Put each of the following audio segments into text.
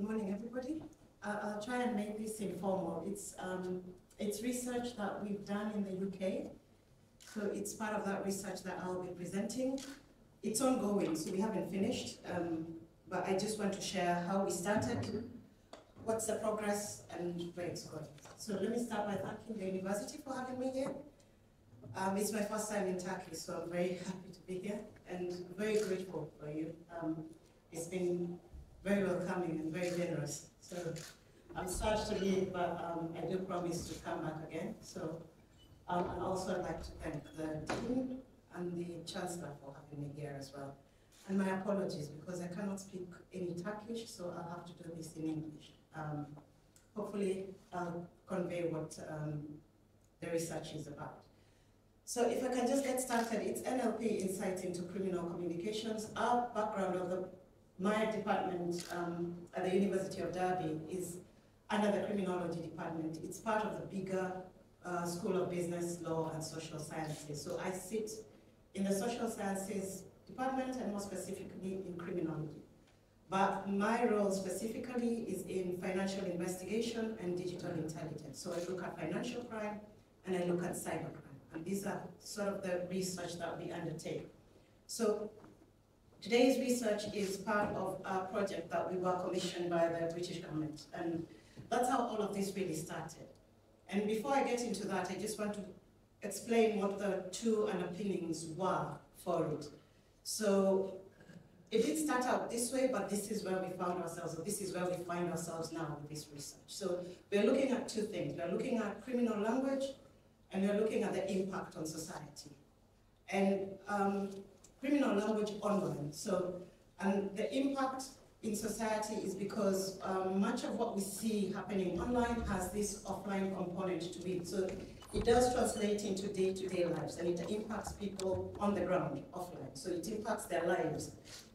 morning, everybody. I'll try and make this informal. It's research that we've done in the UK. So it's part of that research that I'll be presenting. It's ongoing, so we haven't finished. But I just want to share how we started, what's the progress, and where it's going. So let me start by thanking the university for having me here. It's my first time in Turkey, so I'm very happy to be here and very grateful for you. It's been very welcoming and very generous. So I'm sad to leave, but I do promise to come back again. So and also I'd like to thank the team and the Chancellor for having me here as well. And my apologies, because I cannot speak any Turkish, so I'll have to do this in English. Hopefully I'll convey what the research is about. So if I can just get started, it's NLP Insights into Criminal Communications. Our background of my department at the University of Derby is under the Criminology Department. It's part of the bigger School of Business, Law and Social Sciences. So I sit in the Social Sciences Department and more specifically in Criminology. But my role specifically is in financial investigation and digital intelligence. So I look at financial crime and I look at cybercrime. And these are sort of the research that we undertake. So today's research is part of a project that we were commissioned by the British government. And that's how all of this really started. And before I get into that, I just want to explain what the two underpinnings were for it. So it did start out this way, but this is where we found ourselves, or this is where we find ourselves now with this research. So we're looking at two things. We're looking at criminal language, and we're looking at the impact on society. And criminal language online. And the impact in society is because much of what we see happening online has this offline component to it. So it does translate into day-to-day lives, and it impacts people on the ground, offline. So it impacts their lives.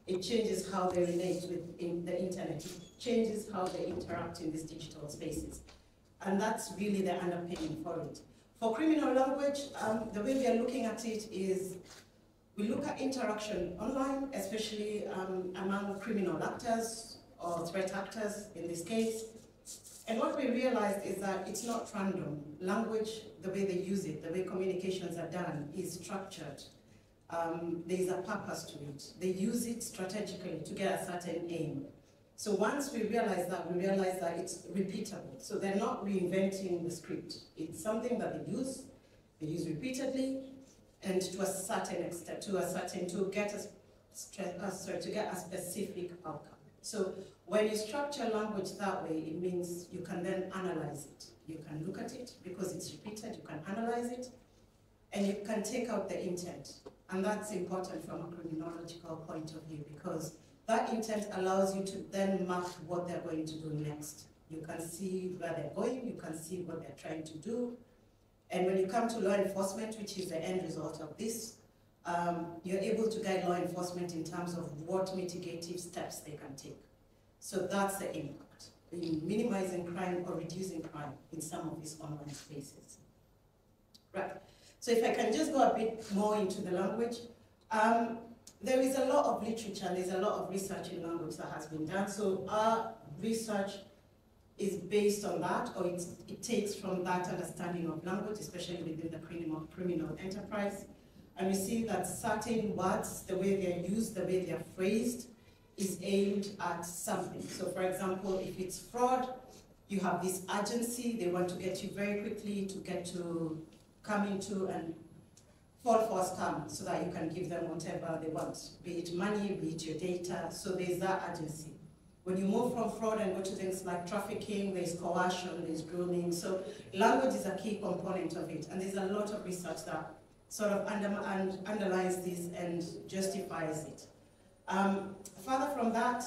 It changes how they relate with the internet. It changes how they interact in these digital spaces. And that's really the underpinning for it. For criminal language, the way we are looking at it is we look at interaction online, especially among criminal actors or threat actors in this case. And what we realized is that it's not random. Language, the way they use it, the way communications are done, is structured. There's a purpose to it. They use it strategically to get a certain aim. So once we realize that it's repeatable. So they're not reinventing the script. It's something that they use repeatedly, and to a certain extent, to get a specific outcome. So when you structure language that way, it means you can then analyze it. You can look at it because it's repeated, you can analyze it, and you can take out the intent. And that's important from a criminological point of view, because that intent allows you to then map what they're going to do next. You can see where they're going, you can see what they're trying to do. And when you come to law enforcement, which is the end result of this, you're able to guide law enforcement in terms of what mitigative steps they can take. So that's the impact, in minimizing crime or reducing crime in some of these online spaces. Right, so if I can just go a bit more into the language, there is a lot of literature, and there's a lot of research in language that has been done. So our research is based on that, or it takes from that understanding of language, especially within the criminal enterprise. And we see that certain words, the way they're used, the way they're phrased, is aimed at something. So for example, if it's fraud, you have this urgency, they want to get you very quickly to get to come into and fall for a scam so that you can give them whatever they want, be it money, be it your data, so there's that urgency. When you move from fraud and go to things like trafficking, there's coercion, there's grooming. So language is a key component of it. And there's a lot of research that sort of underlies this and justifies it. Further from that,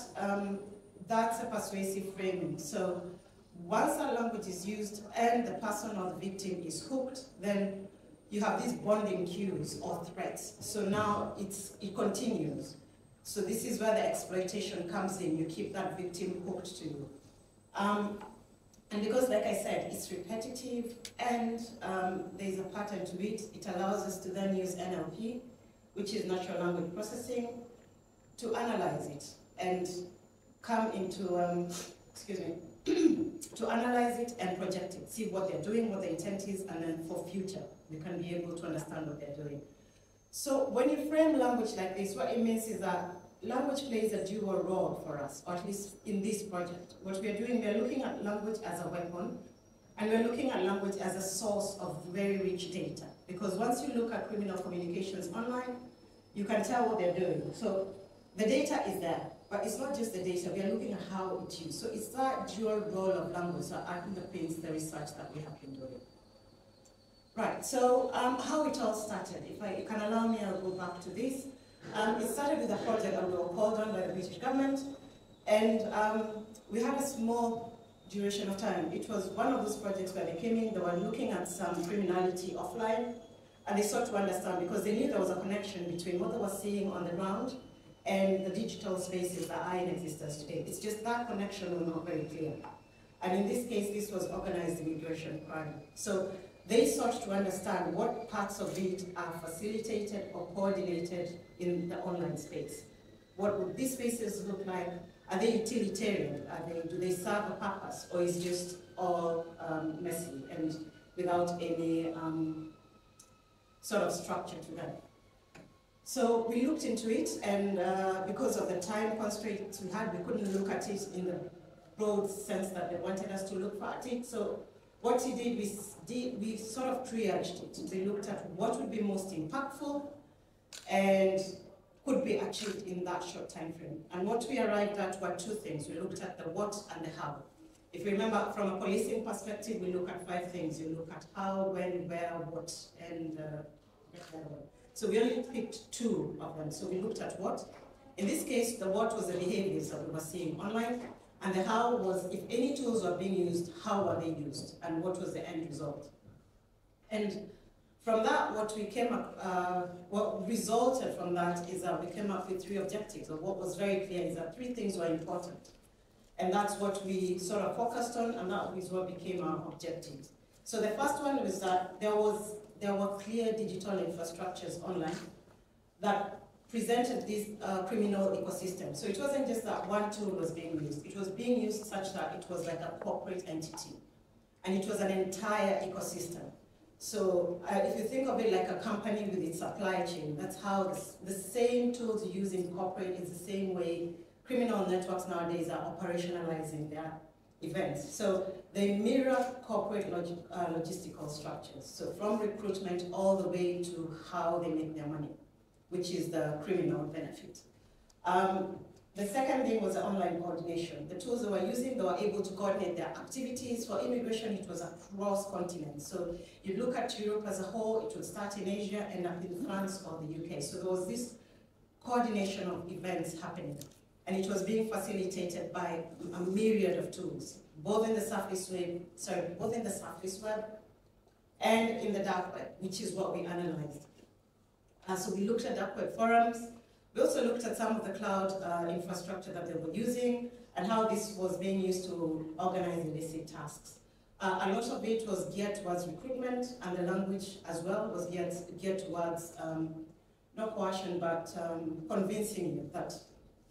that's a persuasive framing. So once that language is used and the person or the victim is hooked, then you have these bonding cues or threats. So now it continues. So this is where the exploitation comes in. You keep that victim hooked to you. And because, like I said, it's repetitive and there's a pattern to it, it allows us to then use NLP, which is natural language processing, to analyze it and come into excuse me, to analyze it and project it, see what they're doing, what the intent is, and then for future, you can be able to understand what they're doing. So when you frame language like this, what it means is that language plays a dual role for us, or at least in this project. What we are doing, we are looking at language as a weapon, and we're looking at language as a source of very rich data. Because once you look at criminal communications online, you can tell what they're doing. So the data is there, but it's not just the data, we are looking at how it's used. So it's that dual role of language that underpins the research that we have been doing. Right, so how it all started, if you can allow me, I'll go back to this. It started with a project that we were called on by the British government, and we had a small duration of time. It was one of those projects where they came in, they were looking at some criminality offline, and they sought to understand, because they knew there was a connection between what they were seeing on the ground and the digital spaces that are in existence today. It's just that connection was not very clear. And in this case, this was organized immigration crime. So they sought to understand what parts of it are facilitated or coordinated in the online space. What would these spaces look like? Are they utilitarian? Do they serve a purpose? Or is just all messy and without any sort of structure to them? So we looked into it, and because of the time constraints we had, we couldn't look at it in the broad sense that they wanted us to look at it. So what we did, we sort of triaged it. We looked at what would be most impactful and could be achieved in that short time frame. And what we arrived at were two things. We looked at the what and the how. If you remember, from a policing perspective, we look at 5 things. You look at how, when, where, what, and so we only picked 2 of them. So we looked at what. In this case, the what was the behaviors that we were seeing online, and the how was if any tools were being used, how were they used, and what was the end result. And from that, what resulted from that is that we came up with 3 objectives. So what was very clear is that 3 things were important. And that's what we sort of focused on, and that is what became our objectives. So the first one was that there were clear digital infrastructures online that presented this criminal ecosystem. So it wasn't just that one tool was being used. It was being used such that it was like a corporate entity. And it was an entire ecosystem. So if you think of it like a company with its supply chain, that's how the same tools you use in corporate is the same way criminal networks nowadays are operationalizing their events. So they mirror corporate logistical structures. So from recruitment all the way to how they make their money, which is the criminal benefit. The second thing was the online coordination. The tools they were using, they were able to coordinate their activities. For immigration, it was across continents. So you look at Europe as a whole, it would start in Asia, end up in France or the UK. So there was this coordination of events happening. And it was being facilitated by a myriad of tools, both in the surface web and in the dark web, which is what we analyzed. So we looked at dark web forums. We also looked at some of the cloud infrastructure that they were using and how this was being used to organize illicit tasks. A lot of it was geared towards recruitment, and the language as well was geared towards not coercion, but convincing you that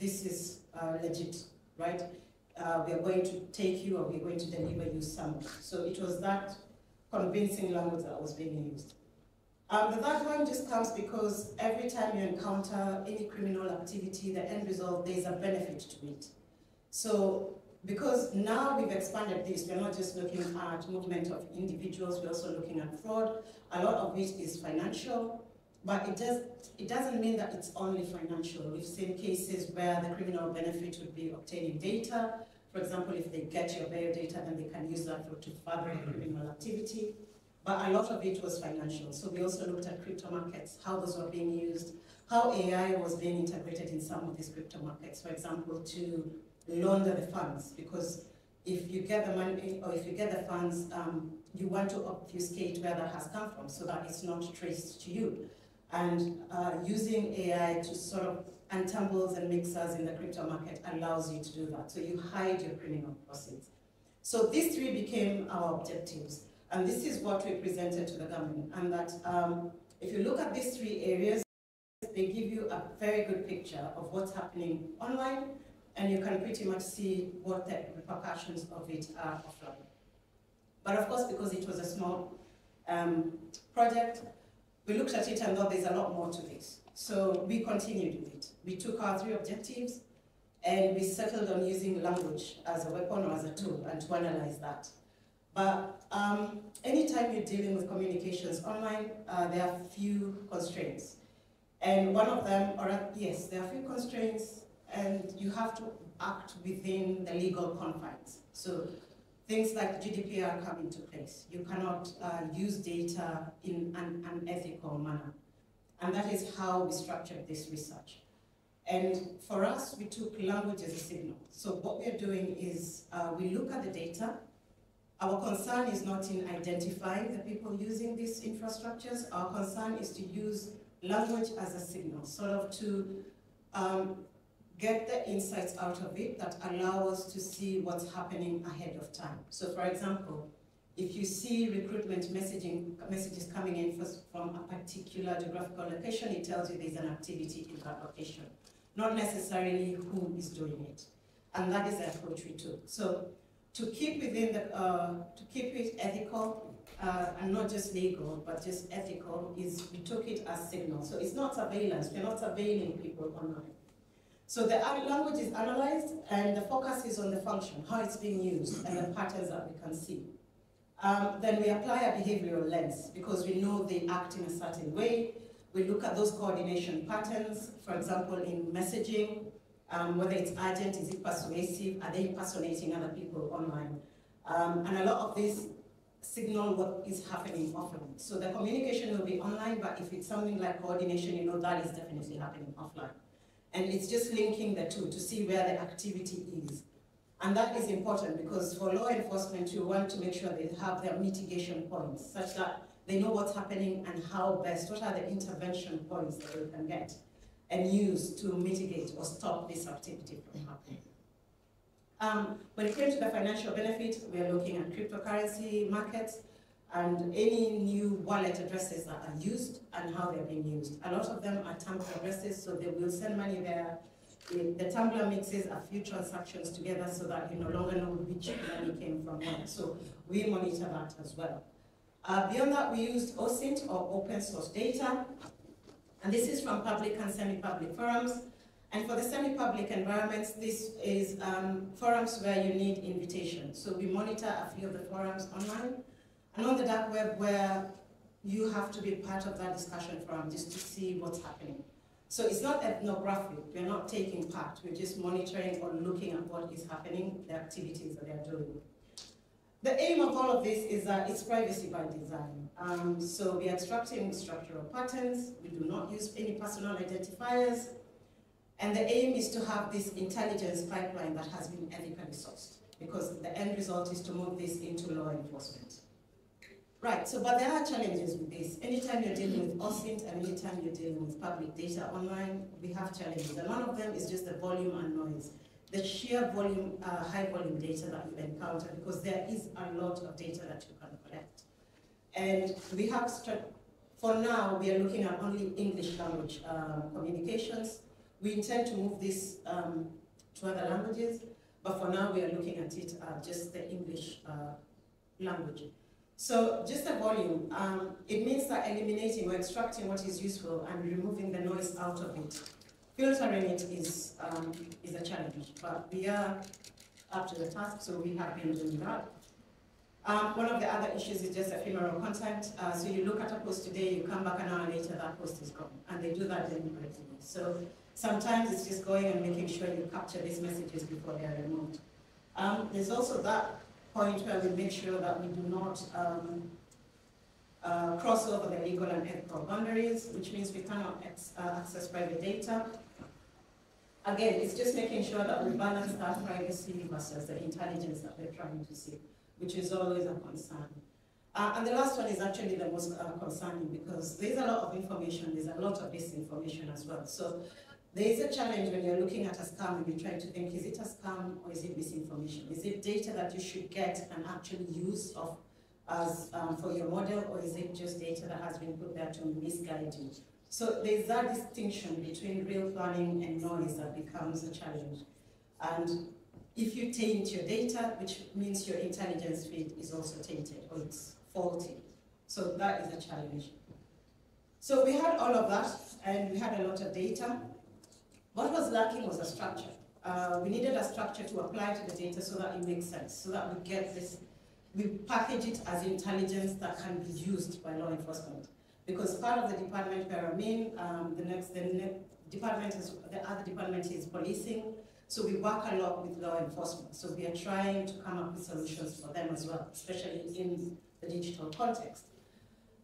this is legit, right? We are going to take you, or we're going to deliver you something. So it was that convincing language that was being used. The third one just comes because every time you encounter any criminal activity, the end result, there's a benefit to it. So because now we've expanded this, we're not just looking at movement of individuals, we're also looking at fraud. A lot of it is financial, but it doesn't mean that it's only financial. We've seen cases where the criminal benefit would be obtaining data. For example, if they get your biodata, then they can use that to further criminal activity. But a lot of it was financial. So we also looked at crypto markets, how those were being used, how AI was being integrated in some of these crypto markets, for example, to launder the funds. Because if you get the money, or if you get the funds, you want to obfuscate where that has come from so that it's not traced to you. And using AI to sort of untangle and mixers in the crypto market allows you to do that. So you hide your criminal proceeds. So these 3 became our objectives. And this is what we presented to the government. And that if you look at these 3 areas, they give you a very good picture of what's happening online and you can pretty much see what the repercussions of it are offline. But of course, because it was a small project, we looked at it and thought there's a lot more to this. So we continued with it. We took our 3 objectives and we settled on using language as a weapon or as a tool and to analyze that. But anytime you're dealing with communications online, there are few constraints. And one of them, yes, there are few constraints, and you have to act within the legal confines. So things like GDPR come into place. You cannot use data in an unethical manner. And that is how we structured this research. And for us, we took language as a signal. So what we're doing is we look at the data. Our concern is not in identifying the people using these infrastructures. Our concern is to use language as a signal, sort of to get the insights out of it that allow us to see what's happening ahead of time. So for example, if you see recruitment messages coming in from a particular geographical location, it tells you there's an activity in that location, not necessarily who is doing it. And that is the approach we took. So to keep within the, to keep it ethical, and not just legal, but just ethical, is we took it as signal. So it's not surveillance, we're not surveilling people online. So the language is analyzed, and the focus is on the function, how it's being used, and the patterns that we can see. Then we apply a behavioral lens, because we know they act in a certain way. We look at those coordination patterns, for example, in messaging, whether it's urgent, is it persuasive, are they impersonating other people online? And a lot of this signal what is happening offline. So the communication will be online, but if it's something like coordination, you know that is definitely happening offline. And it's just linking the two to see where the activity is. And that is important because for law enforcement, you want to make sure they have their mitigation points such that they know what's happening and how best, what are the intervention points that they can get and use to mitigate or stop this activity from happening. When it came to the financial benefit, we are looking at cryptocurrency markets and any new wallet addresses that are used and how they're being used. A lot of them are Tumblr addresses, so they will send money there. The Tumblr mixes a few transactions together so that you no longer know which money came from where. So we monitor that as well. Beyond that, we used OSINT or open source data. And this is from public and semi-public forums. And for the semi-public environments, this is forums where you need invitation. So we monitor a few of the forums online. And on the dark web where you have to be part of that discussion forum just to see what's happening. So it's not ethnographic, we're not taking part, we're just monitoring or looking at what is happening, the activities that they're doing. The aim of all of this is that it's privacy by design. So we're extracting structural patterns, we do not use any personal identifiers, and the aim is to have this intelligence pipeline that has been ethically sourced, because the end result is to move this into law enforcement. Right, so but there are challenges with this. Anytime you're dealing with OSINT and anytime you're dealing with public data online, we have challenges. And one of them is just the volume and noise. The sheer volume, high volume data that you encounter, because there is a lot of data that you can collect. And we have, for now, we are looking at only English language communications. We intend to move this to other languages, but for now we are looking at it just the English language. So just the volume, it means that eliminating or extracting what is useful and removing the noise out of it. Filtering it is a challenge, but we are up to the task, so we have been doing that. One of the other issues is just ephemeral content. So you look at a post today, you come back an hour later, that post is gone, and they do that deliberately. So sometimes it's just going and making sure you capture these messages before they are removed. There's also that point where we make sure that we do not cross over the legal and ethical boundaries, which means we cannot access private data. Again, it's just making sure that we balance that privacy versus the intelligence that we're trying to see, which is always a concern. And the last one is actually the most concerning, because there's a lot of information, there's a lot of disinformation as well. So there is a challenge when you're looking at a scam and you're trying to think, is it a scam or is it misinformation? Is it data that you should get and actually use as for your model, or is it just data that has been put there to misguide you? So there's that distinction between real planning and noise that becomes a challenge. And if you taint your data, which means your intelligence feed is also tainted or it's faulty. So that is a challenge. So we had all of that, and we had a lot of data. What was lacking was a structure. We needed a structure to apply to the data so that it makes sense, so that we get this, we package it as intelligence that can be used by law enforcement. Because part of the department where I'm in, the other department is policing, so we work a lot with law enforcement. So we are trying to come up with solutions for them as well, especially in the digital context.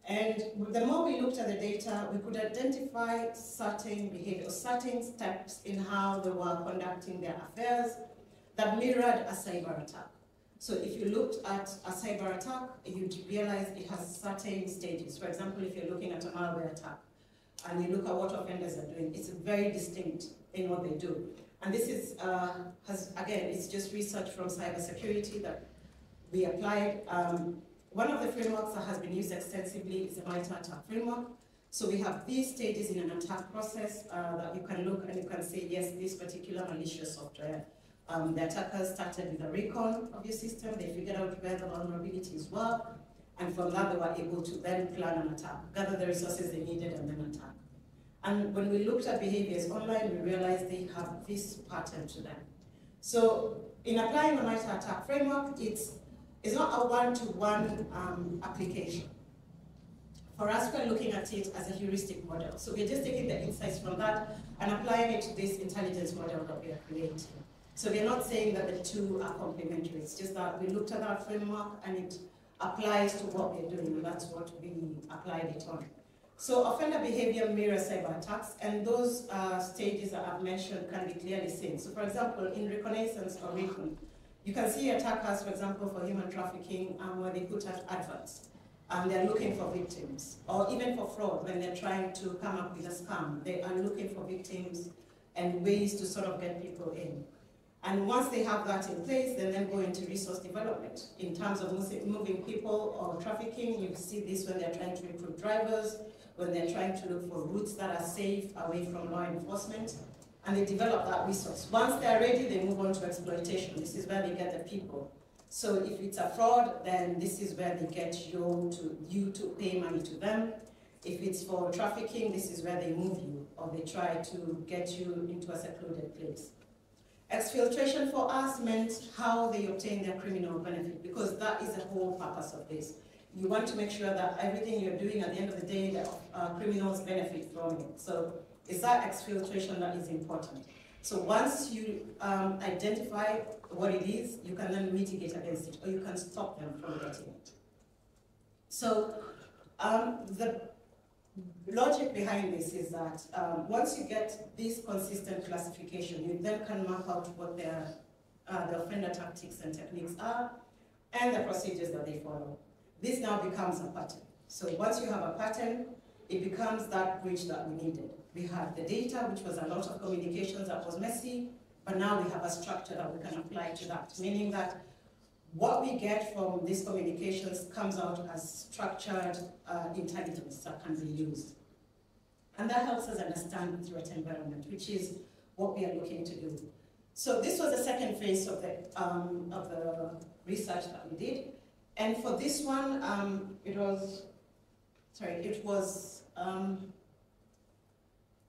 And the more we looked at the data, we could identify certain behaviors, certain steps in how they were conducting their affairs that mirrored a cyber attack. So if you looked at a cyber attack, you'd realize it has certain stages. For example, if you're looking at a malware attack, and you look at what offenders are doing, it's very distinct in what they do. And this is, again, it's just research from cybersecurity that we applied. One of the frameworks that has been used extensively is the MITRE-ATT&CK framework. So we have these stages in an attack process that you can look and you can say, yes, this particular malicious software, the attackers started with a recon of your system, they figured out where the vulnerabilities were, and from that they were able to then plan an attack, gather the resources they needed, and then attack. And when we looked at behaviors online, we realized they have this pattern to them. So in applying the MITRE-ATT&CK framework, it's not a one-to-one application. For us, we're looking at it as a heuristic model. So we're just taking the insights from that and applying it to this intelligence model that we are creating. So we're not saying that the two are complementary. It's just that we looked at our framework and it applies to what we're doing, and that's what we applied it on. So offender behavior mirrors cyber attacks, and those stages that I've mentioned can be clearly seen. So for example, in reconnaissance or recon, you can see attackers, for example, for human trafficking, where they put out adverts. They're looking for victims. Or even for fraud, when they're trying to come up with a scam, they are looking for victims and ways to sort of get people in. And once they have that in place, they then go into resource development. In terms of moving people or trafficking, you see this when they're trying to recruit drivers, when they're trying to look for routes that are safe away from law enforcement, and they develop that resource. Once they're ready, they move on to exploitation. This is where they get the people. So if it's a fraud, then this is where they get you to pay money to them. If it's for trafficking, this is where they move you, or they try to get you into a secluded place. Exfiltration for us meant how they obtain their criminal benefit, because that is the whole purpose of this. You want to make sure that everything you're doing at the end of the day, that criminals benefit from it. So it's that exfiltration that is important. So once you identify what it is, you can then mitigate against it, or you can stop them from getting it. So the logic behind this is that once you get this consistent classification, you then can map out what the offender tactics and techniques are, and the procedures that they follow. This now becomes a pattern. So once you have a pattern, it becomes that bridge that we needed. We had the data, which was a lot of communications that was messy, but now we have a structure that we can apply to that, meaning that what we get from these communications comes out as structured intelligence that can be used. And that helps us understand the threat environment, which is what we are looking to do. So this was the second phase of the research that we did. And for this one,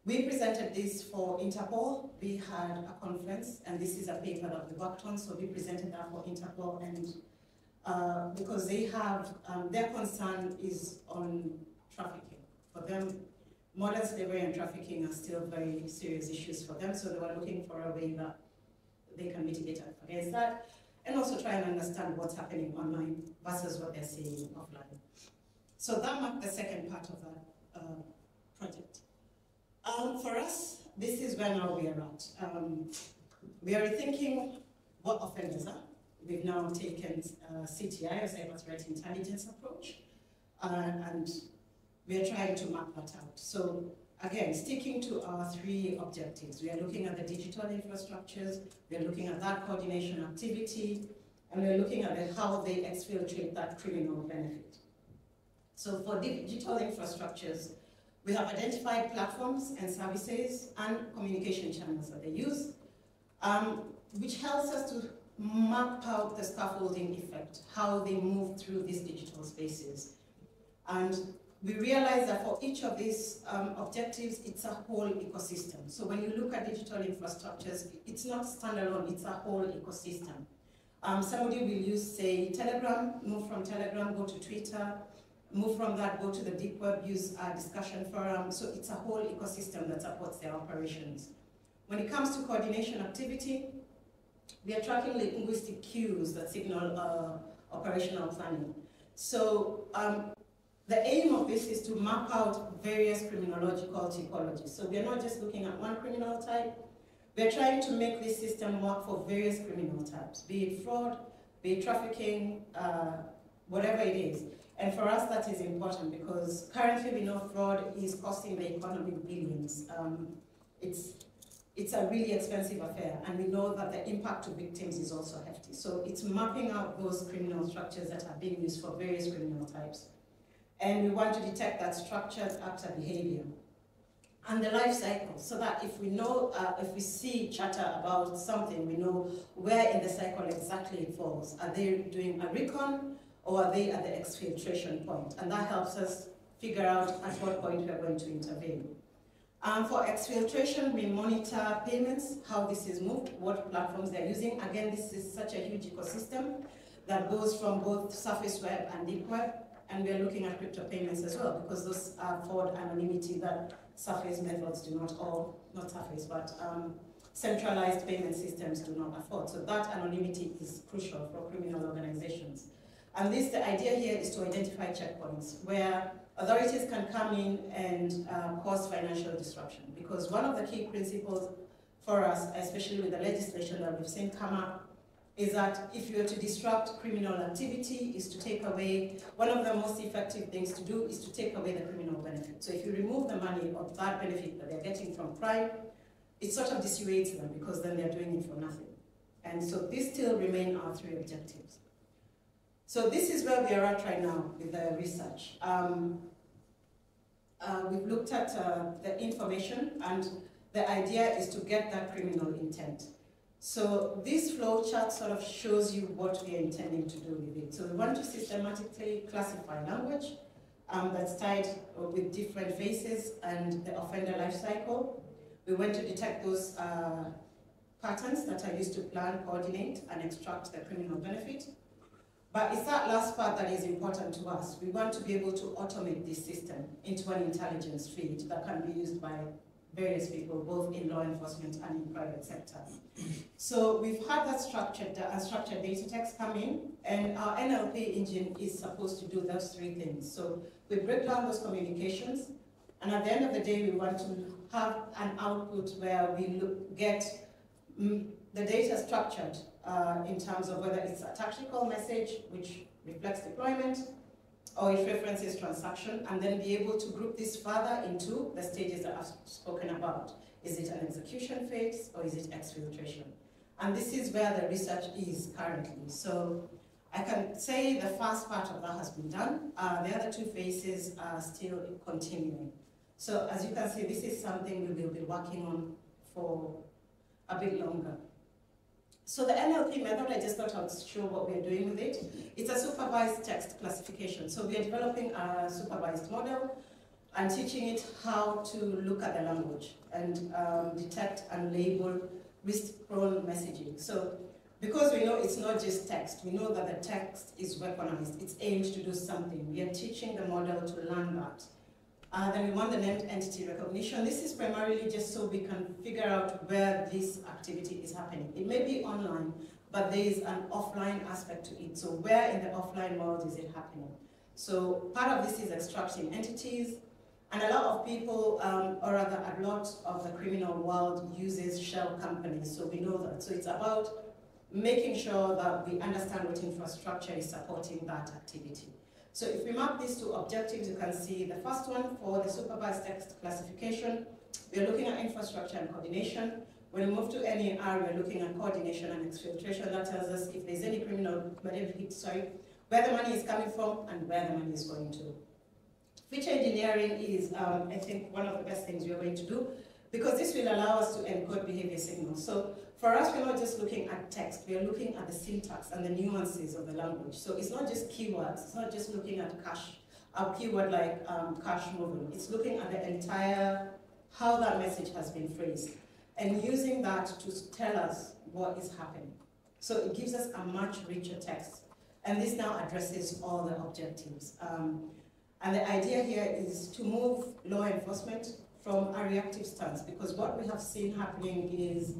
we presented this for Interpol. We had a conference, and this is a paper that we worked on, so we presented that for Interpol, and because they have, their concern is on trafficking. For them, modern slavery and trafficking are still very serious issues for them, so they were looking for a way that they can mitigate against that, and also try and understand what's happening online versus what they're seeing offline. So that marked the second part of that project. For us, this is where now we are at. We are rethinking what offenders are. We've now taken CTI, or Cyber Threat Intelligence approach, and we are trying to map that out. So again, sticking to our three objectives. We are looking at the digital infrastructures, we are looking at that coordination activity, and we are looking at how they exfiltrate that criminal benefit. So for digital infrastructures, we have identified platforms and services and communication channels that they use. which helps us to map out the scaffolding effect, how they move through these digital spaces. And we realize that for each of these objectives, it's a whole ecosystem. So when you look at digital infrastructures, it's not standalone, it's a whole ecosystem. Somebody will use, say, Telegram, move from Telegram, go to Twitter, move from that, go to the deep web, use a discussion forum. So it's a whole ecosystem that supports their operations. When it comes to coordination activity, we are tracking linguistic cues that signal operational planning. So the aim of this is to map out various criminological typologies. So we are not just looking at one criminal type. We are trying to make this system work for various criminal types, be it fraud, be it trafficking, whatever it is. And for us, that is important because currently we know fraud is costing the economy billions. It's a really expensive affair, and we know that the impact to victims is also hefty. So it's mapping out those criminal structures that are being used for various criminal types. And we want to detect that structured actor behavior and the life cycle, so that if we know, if we see chatter about something, we know where in the cycle exactly it falls. Are they doing a recon, or are they at the exfiltration point? And that helps us figure out at what point we are going to intervene. For exfiltration, we monitor payments, how this is moved, what platforms they're using. Again, this is such a huge ecosystem that goes from both surface web and deep web. And we're looking at crypto payments as well, because those afford anonymity that surface methods do not, or not surface, but centralized payment systems do not afford. So that anonymity is crucial for criminal organizations. And this, the idea here is to identify checkpoints where authorities can come in and cause financial disruption. Because one of the key principles for us, especially with the legislation that we've seen come up, is that if you are to disrupt criminal activity, is to take away, one of the most effective things to do is to take away the criminal benefit. So if you remove the money of that benefit that they're getting from crime, it sort of dissuades them because then they're doing it for nothing. And so these still remain our three objectives. So this is where we are at right now with the research. We've looked at the information, and the idea is to get that criminal intent. So this flow chart sort of shows you what we are intending to do with it. So we want to systematically classify language that's tied with different phases and the offender life cycle. We want to detect those patterns that are used to plan, coordinate, and extract the criminal benefit. But it's that last part that is important to us. We want to be able to automate this system into an intelligence feed that can be used by various people, both in law enforcement and in private sector. So we've had that structured data text come in, and our NLP engine is supposed to do those three things. So we break down those communications, and at the end of the day, we want to have an output where we get the data structured in terms of whether it's a tactical message, which reflects deployment, or it references transaction, and then be able to group this further into the stages that I've spoken about. Is it an execution phase, or is it exfiltration? And this is where the research is currently. So I can say the first part of that has been done. The other two phases are still continuing. So as you can see, this is something we will be working on for a bit longer. So the NLP method, I just thought I would show what we're doing with it. It's a supervised text classification. So we are developing a supervised model and teaching it how to look at the language and detect and label risk-prone messaging. So because we know it's not just text, we know that the text is weaponized, it's aimed to do something. We are teaching the model to learn that. Then we want the named entity recognition. This is primarily just so we can figure out where this activity is happening. It may be online, but there is an offline aspect to it. So where in the offline world is it happening? So part of this is extracting entities, and a lot of people, or rather a lot of the criminal world uses shell companies, so we know that. So it's about making sure that we understand what infrastructure is supporting that activity. So if we map these two objectives, you can see the first one for the supervised text classification, we're looking at infrastructure and coordination. When we move to NAR, we're looking at coordination and exfiltration. That tells us if there's any criminal benefit, where the money is coming from and where the money is going to. Feature engineering is, I think, one of the best things we're going to do, because this will allow us to encode behavior signals. So For us, we're not just looking at text, we're looking at the syntax and the nuances of the language. So it's not just keywords, it's not just looking at a keyword like cash moving. It's looking at the entire, how that message has been phrased, and using that to tell us what is happening. So it gives us a much richer text. And this now addresses all the objectives. And the idea here is to move law enforcement from a reactive stance, because what we have seen happening is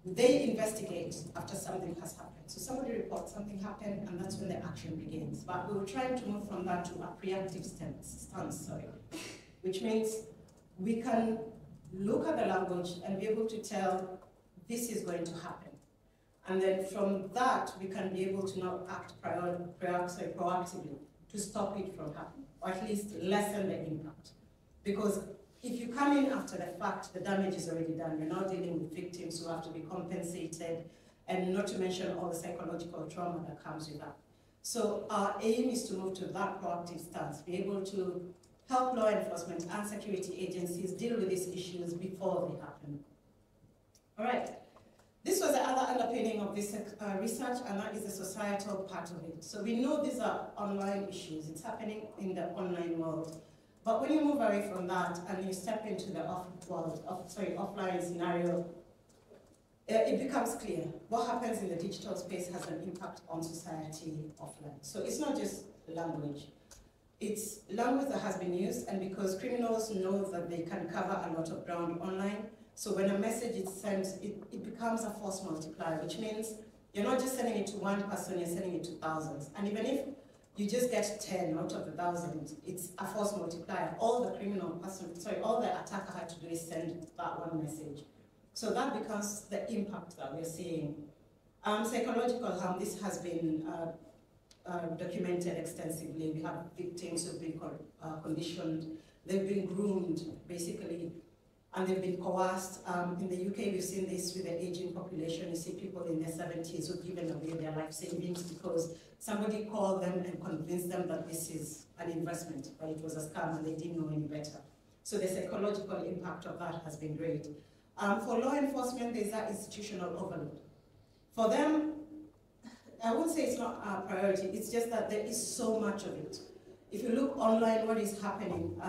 they investigate after something has happened. So somebody reports something happened, and that's when the action begins. But we were trying to move from that to a preemptive stance, which means we can look at the language and be able to tell this is going to happen. And then from that, we can be able to now act proactively to stop it from happening, or at least lessen the impact. Because if you come in after the fact, the damage is already done. You're now dealing with victims who have to be compensated, and not to mention all the psychological trauma that comes with that. So our aim is to move to that proactive stance, be able to help law enforcement and security agencies deal with these issues before they happen. All right. This was the other underpinning of this research, and that is the societal part of it. So we know these are online issues. It's happening in the online world. But when you move away from that and you step into the offline scenario, it becomes clear what happens in the digital space has an impact on society offline. So it's not just language. It's language that has been used, and because criminals know that they can cover a lot of ground online, so when a message is sent, it becomes a force multiplier, which means you're not just sending it to one person, you're sending it to thousands. And even if you just get 10 out of the 1,000, it's a force multiplier. All the all the attacker had to do is send that one message. So that becomes the impact that we're seeing. Psychological harm, this has been documented extensively. We have victims who've been conditioned, they've been groomed, basically, and they've been coerced. In the UK, we've seen this with the aging population. You see people in their 70s who've given away their life savings because somebody called them and convinced them that this is an investment, but it was a scam and they didn't know any better. So the psychological impact of that has been great. For law enforcement, there's that institutional overload. For them, I won't say it's not a priority, it's just that there is so much of it. If you look online, what is happening,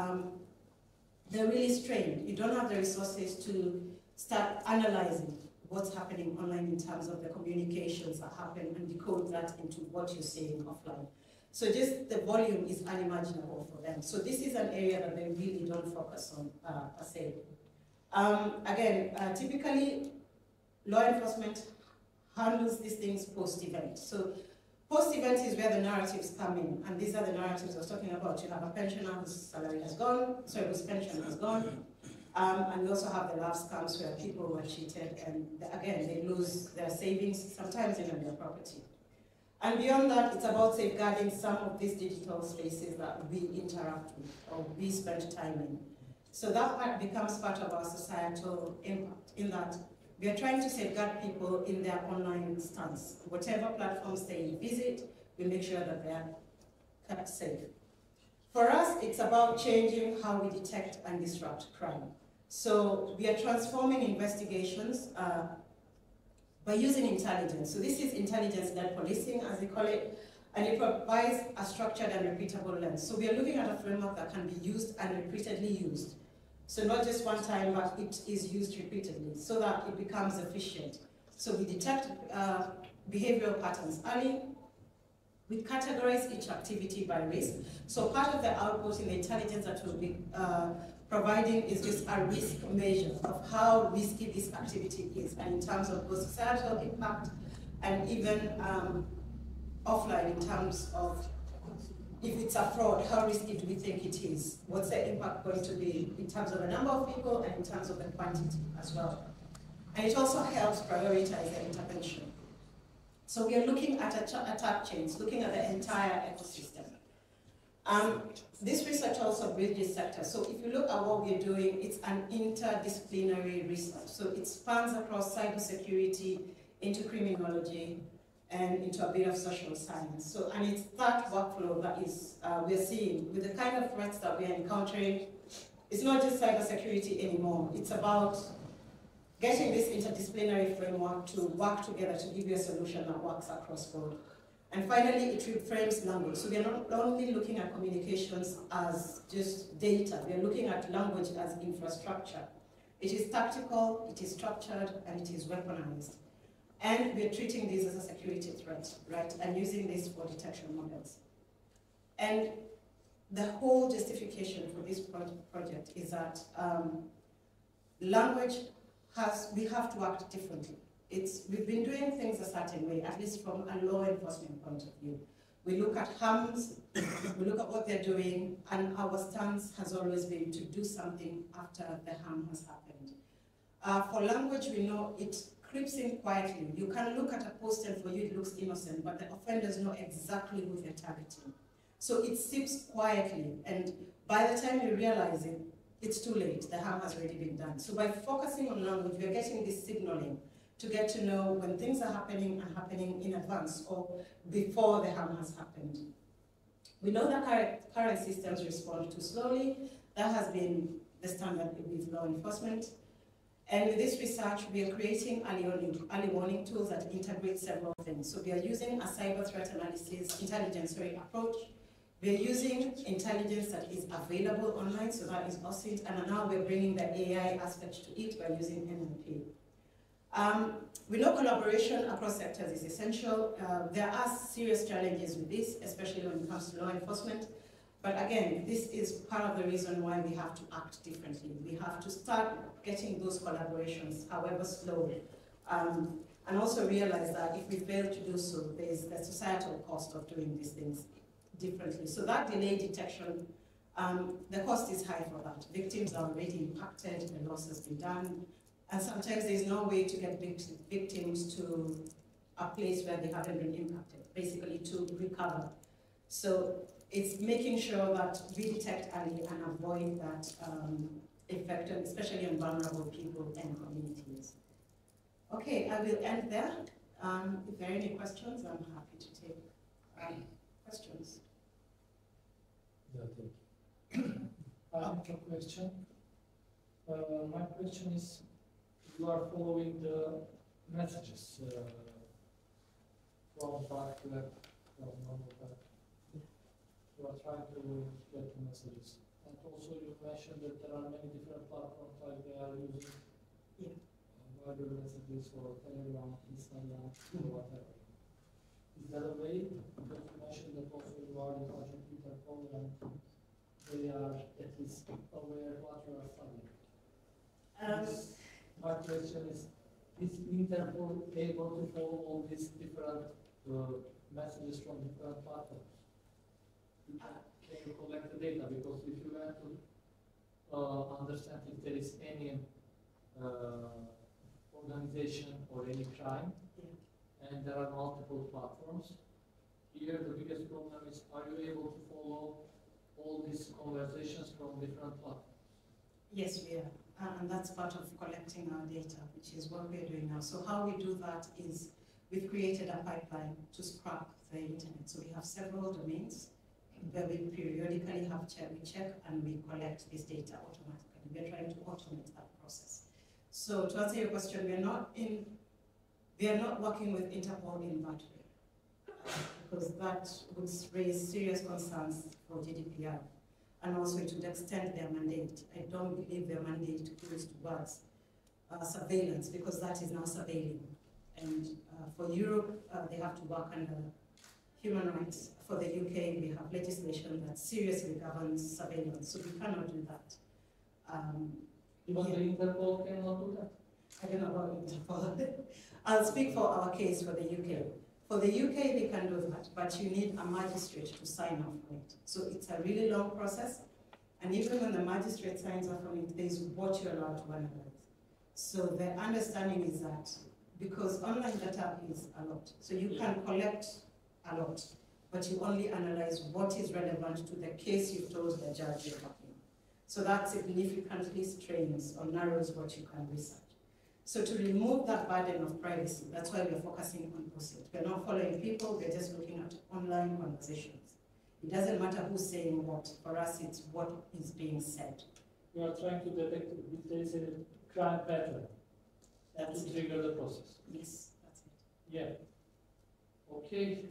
they're really strained. You don't have the resources to start analyzing what's happening online in terms of the communications that happen and decode that into what you're saying offline. So just the volume is unimaginable for them. So this is an area that they really don't focus on, per se. Typically, law enforcement handles these things post-event. So post-event is where the narratives come in, and these are the narratives I was talking about. You have a pensioner whose salary has gone, whose pension has gone, and we also have the love scams where people were cheated, and again, they lose their savings, sometimes even their property. And beyond that, it's about safeguarding some of these digital spaces that we interact with or we spend time in. So that part becomes part of our societal impact, in that we are trying to safeguard people in their online stance. Whatever platforms they visit, we make sure that they are kept safe. For us, it's about changing how we detect and disrupt crime. So we are transforming investigations by using intelligence. So this is intelligence-led policing, as they call it, and it provides a structured and repeatable lens. So we are looking at a framework that can be used and repeatedly used. So not just one time, but it is used repeatedly so that it becomes efficient. So we detect behavioral patterns early. We categorize each activity by risk. So part of the output in the intelligence that we'll be providing is just a risk measure of how risky this activity is, and in terms of both societal impact and even offline in terms of if it's a fraud, how risky do we think it is? What's the impact going to be in terms of the number of people and in terms of the quantity as well? And it also helps prioritize the intervention. So we are looking at attack chains, looking at the entire ecosystem. This research also bridges sectors. So if you look at what we're doing, it's an interdisciplinary research. So it spans across cybersecurity, into criminology, and into a bit of social science. So, and it's that workflow that is we're seeing with the kind of threats that we're encountering. It's not just cybersecurity anymore. It's about getting this interdisciplinary framework to work together to give you a solution that works across board. And finally, it reframes language. So we are not only looking at communications as just data, we are looking at language as infrastructure. It is tactical, it is structured, and it is weaponized. And we are treating this as a security threat, right? And using this for detection models. And the whole justification for this project is that language we have to act differently. We've been doing things a certain way, at least from a law enforcement point of view. We look at harms, we look at what they're doing, and our stance has always been to do something after the harm has happened. For language, we know it creeps in quietly. You can look at a post and for you it looks innocent, but the offenders know exactly who they're targeting. So it seeps quietly, and by the time you realize it, it's too late. The harm has already been done. So by focusing on language, we're getting this signaling to get to know when things are happening and happening in advance or before the harm has happened. We know that current systems respond too slowly. That has been the standard with law enforcement. And with this research, we are creating early warning tools that integrate several things. So we are using a cyber threat analysis, intelligence approach. We are using intelligence that is available online, so that is OSINT, and now we're bringing the AI aspect to it by using NLP. We know collaboration across sectors is essential. There are serious challenges with this, especially when it comes to law enforcement. But again, this is part of the reason why we have to act differently. We have to start getting those collaborations, however slow, and also realize that if we fail to do so, there's the societal cost of doing these things differently. So that delayed detection, the cost is high for that. Victims are already impacted, the loss has been done, and sometimes there's no way to get victims to a place where they haven't been impacted, basically to recover. So it's making sure that we detect early and avoid that effect, especially on vulnerable people and communities. Okay, I will end there. If there are any questions, I'm happy to take questions. Yeah, thank you. I have a question. My question is, you are following the messages from back to web, from normal web. You are trying to get the messages. And also you mentioned that there are many different platforms like they are using wider messages for Telegram, Instagram, or whatever. Is that a way? Because you mentioned that also you are in touch with Interpol and they are at least aware what you are studying. My question is Interpol able to follow all these different messages from different platforms? Can you collect the data? Because if you want to understand if there is any organization or any crime, and there are multiple platforms, here the biggest problem is, are you able to follow all these conversations from different platforms? Yes, we are. And that's part of collecting our data, which is what we're doing now. So how we do that is we've created a pipeline to scrap the internet. So we have several domains where we periodically we check and we collect this data automatically. We're trying to automate that process. So to answer your question, we are not working with Interpol in that way, because that would raise serious concerns for GDPR. And also it would extend their mandate. I don't believe their mandate goes towards surveillance, because that is now surveilling. And for Europe, they have to work under human rights. For the UK, we have legislation that seriously governs surveillance, so we cannot do that. Even the Interpol cannot do that? I don't know about Interpol. I'll speak for our case for the UK. For the UK, they can do that, but you need a magistrate to sign off on it. So it's a really long process, and even when the magistrate signs off on it, there's what you're allowed to analyze. So the understanding is that, because online data is a lot, so you can collect a lot, but you only analyze what is relevant to the case you've told the judge you're talking. So that significantly strains or narrows what you can research. So to remove that burden of privacy, that's why we're focusing on OSINT. We're not following people, we're just looking at online conversations. It doesn't matter who's saying what. For us, it's what is being said. We are trying to detect if there is a crime pattern. and to trigger the process. Yes, that's it. Yeah. Okay.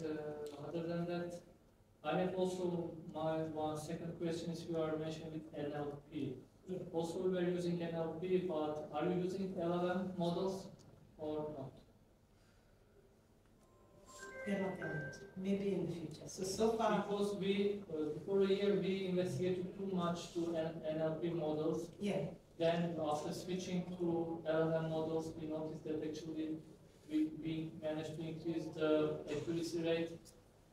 Other than that, I have also my second question is you are mentioning NLP. Yeah. Also, we were using NLP, but are you using LLM models or not? They're not there yet. Maybe in the future. So far. Because we, before a year, we investigated too much to NLP models. Yeah. Then after switching to LLM models, we noticed that actually we managed to increase the accuracy rate,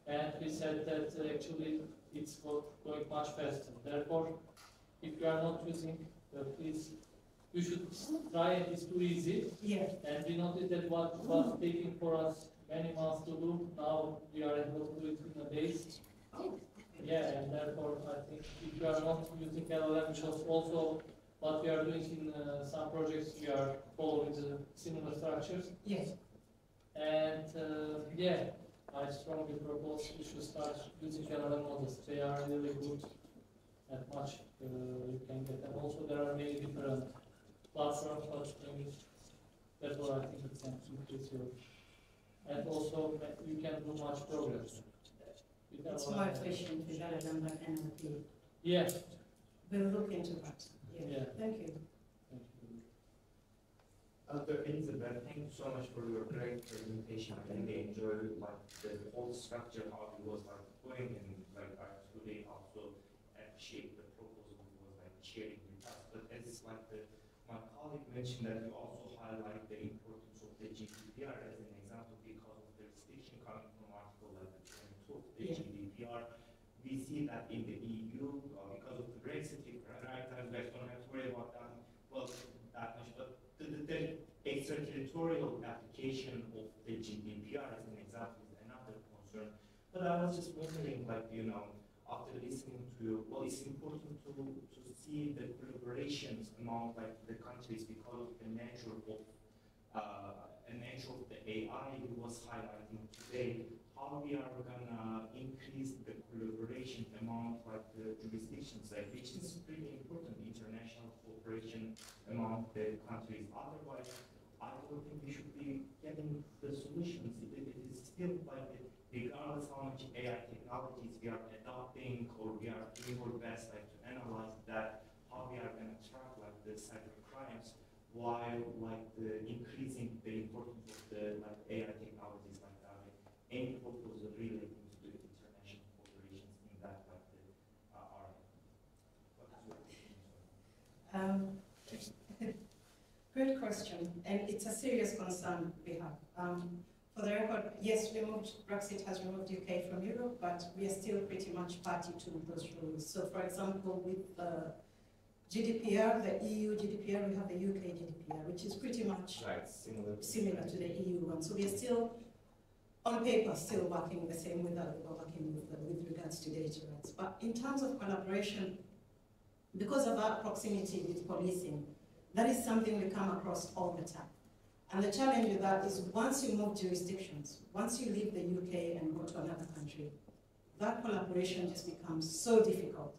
and we said that actually it's going much faster. Therefore, if you are not using, please, you should try it. It's too easy. Yeah. And we noticed that what was taking for us many months to do, now we are able to do it in a day. Yeah, and therefore I think if you are not using LLM, which was also what we are doing in some projects, we are following the similar structures. Yes. And yeah, I strongly propose you should start using LLM models. They are really good and much you can get. And also there are many different platforms that you can use. Therefore I think it can increase your. And also you can do much progress. It's more efficient with LLM than NLP. Yeah. We'll look into that. Yeah. Thank you. Thank you. Elizabeth, thank you so much for your great presentation. I really enjoyed the whole structure, how it was going, and I today also appreciate the proposal you was sharing with us. But as my colleague mentioned, that you also highlight the importance of the GDPR as an example because of the restriction coming from article 22 of the GDPR. We see that in the EU because of the Brexit, right? And we don't have to worry about that. Well, that much, but the extraterritorial application of the GDPR as an example is another concern. But I was just wondering, after listening to you, well, it's important to see the collaborations among the countries because of the nature of the AI you was highlighting today. How we are gonna increase the collaboration among the jurisdictions, which is pretty important, international cooperation among the countries. Otherwise, I don't think we should be getting the solutions. It is still regardless how much AI technologies we are adopting or we are doing our best to analyze that, how we are gonna track the cyber crimes while increasing the importance of the AI technologies like that. Any proposal relating to the international corporations in that area? Great question, and it's a serious concern we have. For the record, yes, Brexit has removed UK from Europe, but we are still pretty much party to those rules. So, for example, with GDPR, the EU GDPR, we have the UK GDPR, which is pretty much similar to the EU one. So we are still, on paper, still working the same with regards to data rights. But in terms of collaboration, because of our proximity with policing, that is something we come across all the time. And the challenge with that is once you move jurisdictions, once you leave the UK and go to another country, that collaboration just becomes so difficult.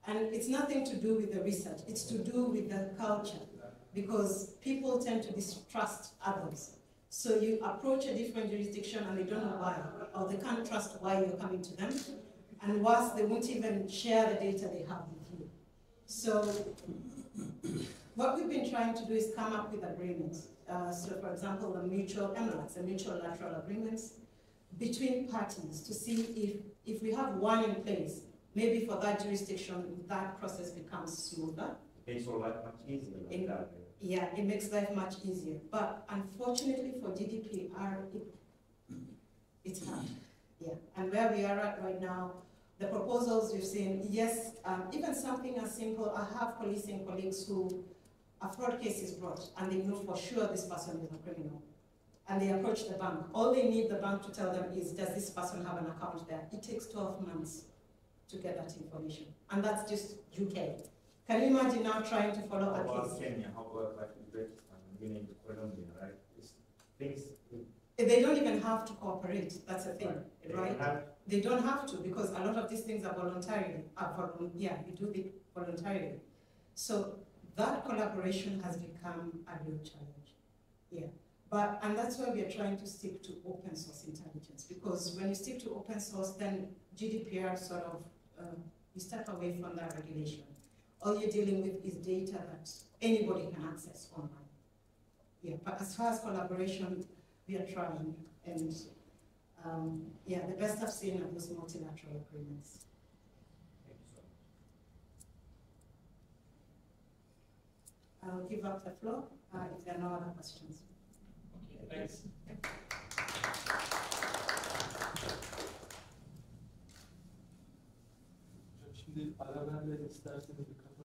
And it's nothing to do with the research, it's to do with the culture, because people tend to distrust others. So you approach a different jurisdiction and they don't know why, or they can't trust why you're coming to them. And worse, they won't even share the data they have with you. So what we've been trying to do is come up with agreements. So for example, the mutual MLAs, the mutual lateral agreements between parties to see if we have one in place, maybe for that jurisdiction, that process becomes smoother. It makes life much easier. Yeah, it makes life much easier. But unfortunately for GDPR, it's hard. Yeah, and where we are at right now, the proposals you've seen, yes, even something as simple, I have policing colleagues who a fraud case is brought and they know for sure this person is a criminal. And they approach the bank. All they need the bank to tell them is, does this person have an account there? It takes 12 months to get that information. And that's just UK. Can you imagine now trying to follow a case? How about Kenya? How about Uzbekistan, Guinea, Colombia, right? Things. They don't even have to cooperate. That's the thing, right? They don't have to, because a lot of these things are voluntary. You do it voluntarily. So that collaboration has become a real challenge. Yeah, and that's why we are trying to stick to open source intelligence, because when you stick to open source, then GDPR sort of, you step away from that regulation. All you're dealing with is data that anybody can access online. Yeah, but as far as collaboration, we are trying, and yeah, the best I've seen are those multilateral agreements. Thank you so much. I'll give up the floor if there are no other questions. Okay, thanks. Şimdi ara vermeden isterseniz birkaç